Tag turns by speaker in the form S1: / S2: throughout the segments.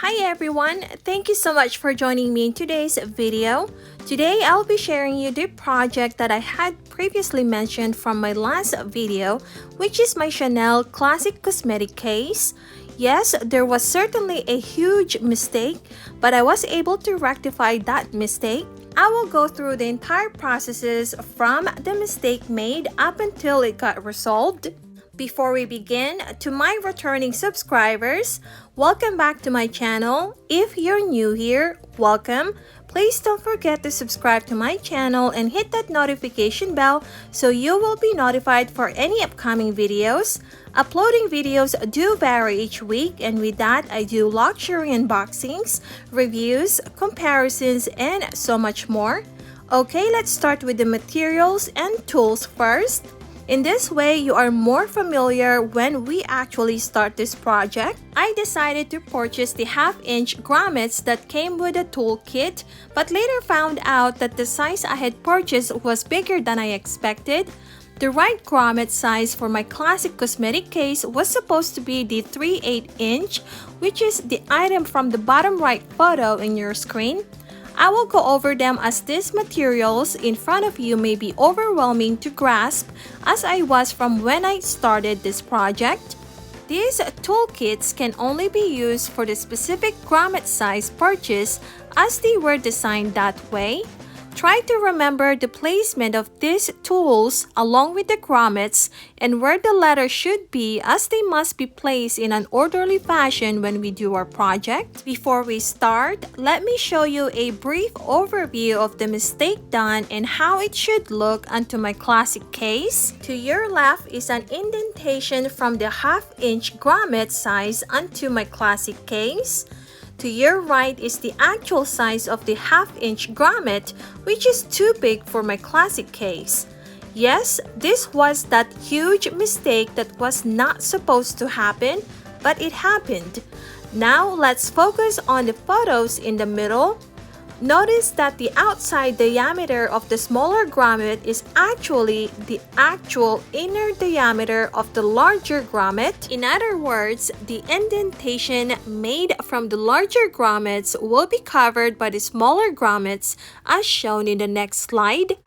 S1: Hi everyone! Thank you so much for joining me in today's video. Today I'll be sharing you the project that I had previously mentioned from my last video, which is my Chanel Classic Cosmetic Case. Yes, there was certainly a huge mistake, but I was able to rectify that mistake. I will go through the entire processes from the mistake made up until it got resolved. Before we begin, to my returning subscribers, welcome back to my channel. If you're new here, welcome. Please don't forget to subscribe to my channel and hit that notification bell so you will be notified for any upcoming videos. Uploading videos do vary each week, and with that I do luxury unboxings, reviews, comparisons, and so much more. Okay, let's start with the materials and tools first. In this way, you are more familiar when we actually start this project. I decided to purchase the half-inch grommets that came with a toolkit, but later found out that the size I had purchased was bigger than I expected. The right grommet size for my classic cosmetic case was supposed to be the 3/8 inch, which is the item from the bottom right photo in your screen. I will go over them as these materials in front of you may be overwhelming to grasp as I was from when I started this project. These toolkits can only be used for the specific grommet size purchase as they were designed that way. Try to remember the placement of these tools along with the grommets and where the letter should be, as they must be placed in an orderly fashion when we do our project. Before we start, let me show you a brief overview of the mistake done and how it should look onto my classic case. To your left is an indentation from the half-inch grommet size onto my classic case. To your right is the actual size of the half-inch grommet, which is too big for my classic case. Yes, this was that huge mistake that was not supposed to happen, but it happened. Now let's focus on the photos in the middle. Notice that the outside diameter of the smaller grommet is actually the actual inner diameter of the larger grommet. In other words, the indentation made from the larger grommets will be covered by the smaller grommets as shown in the next slide.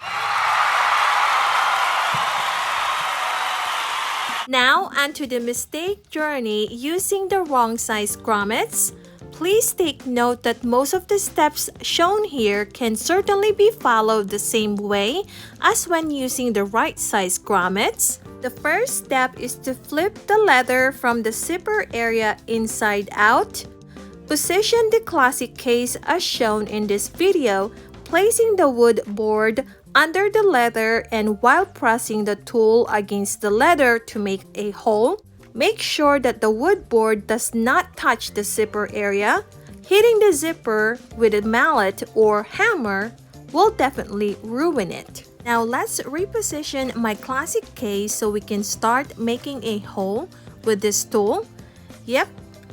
S1: Now onto the mistake journey using the wrong size grommets. Please take note that most of the steps shown here can certainly be followed the same way as when using the right size grommets. The first step is to flip the leather from the zipper area inside out. Position the classic case as shown in this video, placing the wood board under the leather and while pressing the tool against the leather to make a hole. Make sure that the wood board does not touch the zipper area. Hitting the zipper with a mallet or hammer will definitely ruin it. Now let's reposition my classic case so we can start making a hole with this tool. Yep,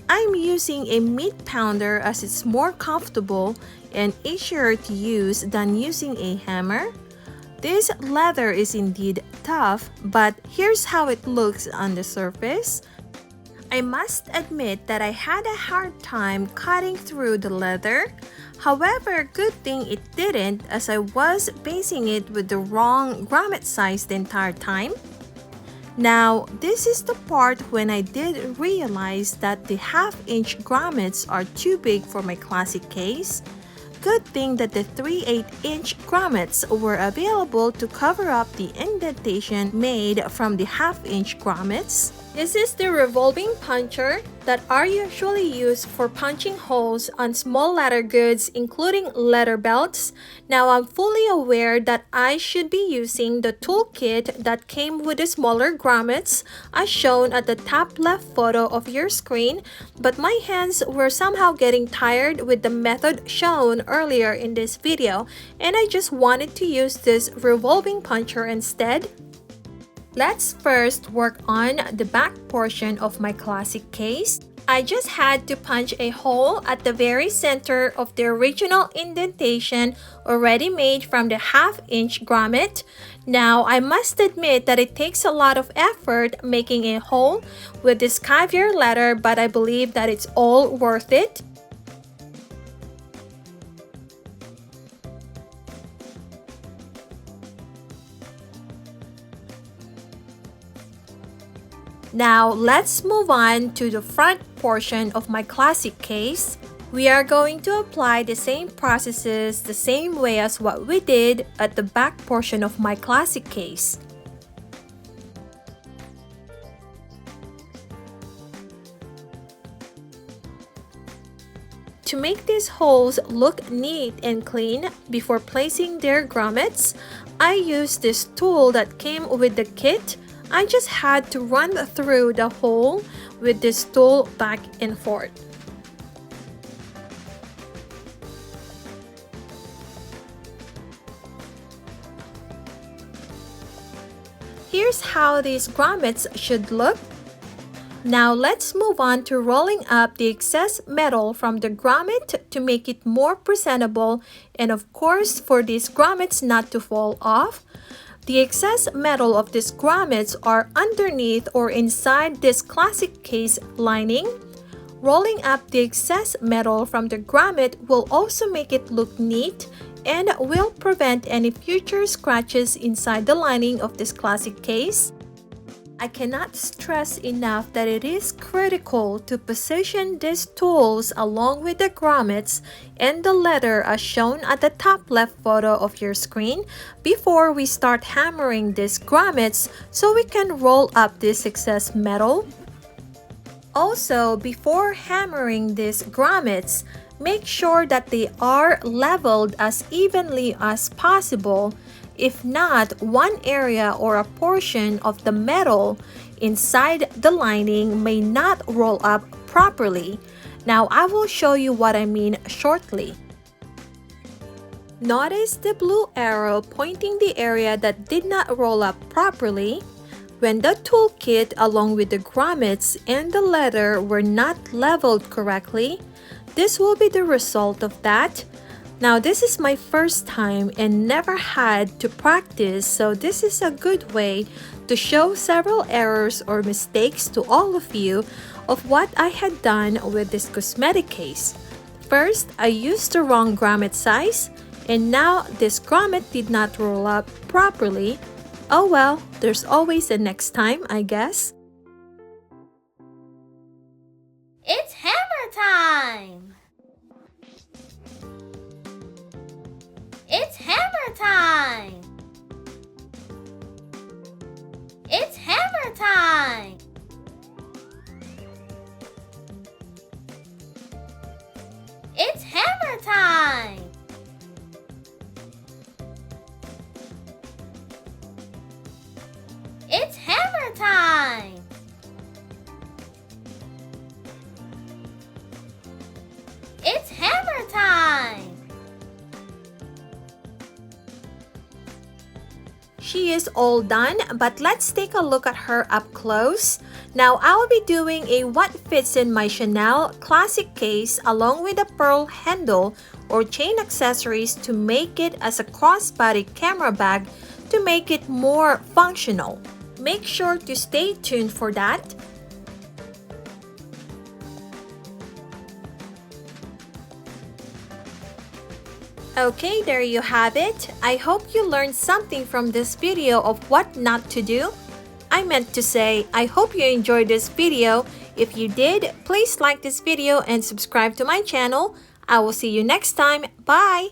S1: I'm using a meat pounder as it's more comfortable and easier to use than using a hammer. This leather is indeed tough, but here's how it looks on the surface. I must admit that I had a hard time cutting through the leather. However, good thing it didn't, as I was basing it with the wrong grommet size the entire time. Now, this is the part when I did realize that the half-inch grommets are too big for my classic case. Good thing that the 3/8 inch grommets were available to cover up the indentation made from the half-inch grommets. This is the revolving puncher that are usually used for punching holes on small leather goods, including leather belts. Now I'm fully aware that I should be using the toolkit that came with the smaller grommets as shown at the top left photo of your screen, but my hands were somehow getting tired with the method shown earlier in this video, and I just wanted to use this revolving puncher instead. Let's first work on the back portion of my classic case. I just had to punch a hole at the very center of the original indentation already made from the half-inch grommet. Now, I must admit that it takes a lot of effort making a hole with this caviar leather, but I believe that it's all worth it. Now let's move on to the front portion of my classic case. We are going to apply the same processes the same way as what we did at the back portion of my classic case. To make these holes look neat and clean before placing their grommets, I used this tool that came with the kit. I just had to run through the hole with this tool back and forth. Here's how these grommets should look. Now let's move on to rolling up the excess metal from the grommet to make it more presentable, and of course for these grommets not to fall off. The excess metal of these grommets are underneath or inside this classic case lining. Rolling up the excess metal from the grommet will also make it look neat and will prevent any future scratches inside the lining of this classic case. I cannot stress enough that it is critical to position these tools along with the grommets and the leather as shown at the top left photo of your screen before we start hammering these grommets so we can roll up this excess metal. Also, before hammering these grommets, make sure that they are leveled as evenly as possible. If not, one area or a portion of the metal inside the lining may not roll up properly. Now I will show you what I mean shortly. Notice the blue arrow pointing the area that did not roll up properly. When the toolkit along with the grommets and the leather were not leveled correctly, this will be the result of that. Now this is my first time and never had to practice, so this is a good way to show several errors or mistakes to all of you of what I had done with this cosmetic case. First, I used the wrong grommet size, and now this grommet did not roll up properly. Oh well, there's always a next time, I guess.
S2: It's hammer time! It's hammer time! It's hammer time! It's hammer time! It's hammer time! It's hammer time!
S1: She is all done, but let's take a look at her up close. Now I'll be doing a what fits in my Chanel Classic Case along with a pearl handle or chain accessories to make it as a crossbody camera bag to make it more functional. Make sure to stay tuned for that. Okay, there you have it. I hope you learned something from this video of what not to do. I meant to say, I hope you enjoyed this video. If you did, please like this video and subscribe to my channel. I will see you next time. Bye!